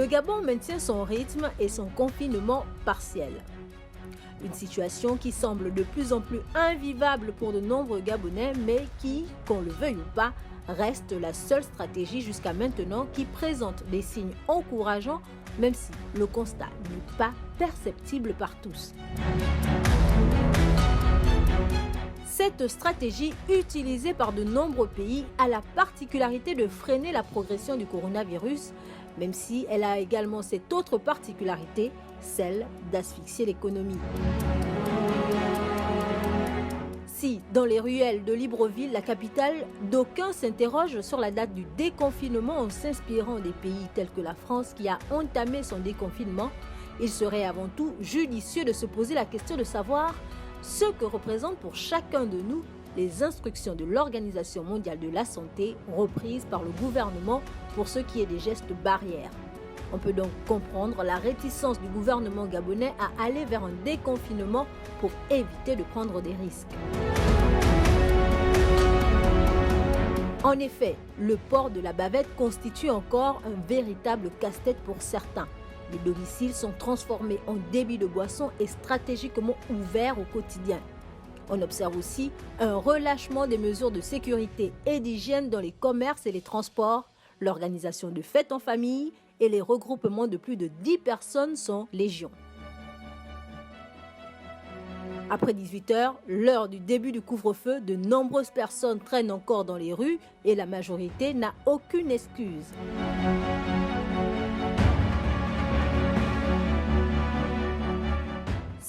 Le Gabon maintient son rythme et son confinement partiel. Une situation qui semble de plus en plus invivable pour de nombreux Gabonais, mais qui, qu'on le veuille ou pas, reste la seule stratégie jusqu'à maintenant qui présente des signes encourageants, même si le constat n'est pas perceptible par tous. Cette stratégie, utilisée par de nombreux pays, a la particularité de freiner la progression du coronavirus, même si elle a également cette autre particularité, celle d'asphyxier l'économie. Si, dans les ruelles de Libreville, la capitale, d'aucuns s'interrogent sur la date du déconfinement en s'inspirant des pays tels que la France qui a entamé son déconfinement, il serait avant tout judicieux de se poser la question de savoir ce que représentent pour chacun de nous les instructions de l'Organisation mondiale de la santé reprises par le gouvernement pour ce qui est des gestes barrières. On peut donc comprendre la réticence du gouvernement gabonais à aller vers un déconfinement pour éviter de prendre des risques. En effet, le port de la bavette constitue encore un véritable casse-tête pour certains. Les domiciles sont transformés en débits de boissons et stratégiquement ouverts au quotidien. On observe aussi un relâchement des mesures de sécurité et d'hygiène dans les commerces et les transports. L'organisation de fêtes en famille et les regroupements de plus de 10 personnes sont légion. Après 18h, l'heure du début du couvre-feu, de nombreuses personnes traînent encore dans les rues et la majorité n'a aucune excuse.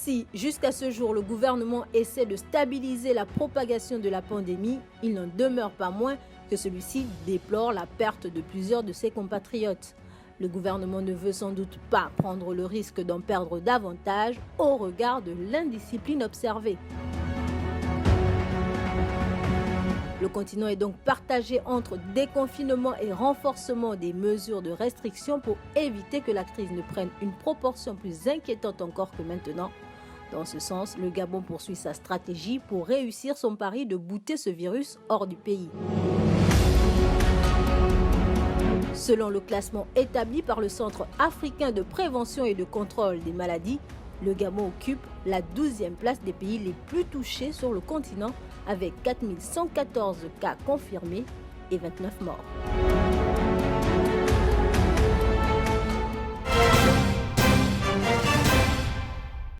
Si, jusqu'à ce jour, le gouvernement essaie de stabiliser la propagation de la pandémie, il n'en demeure pas moins que celui-ci déplore la perte de plusieurs de ses compatriotes. Le gouvernement ne veut sans doute pas prendre le risque d'en perdre davantage au regard de l'indiscipline observée. Le continent est donc partagé entre déconfinement et renforcement des mesures de restriction pour éviter que la crise ne prenne une proportion plus inquiétante encore que maintenant. Dans ce sens, le Gabon poursuit sa stratégie pour réussir son pari de bouter ce virus hors du pays. Selon le classement établi par le Centre africain de prévention et de contrôle des maladies, le Gabon occupe la 12e place des pays les plus touchés sur le continent avec 4114 cas confirmés et 29 morts.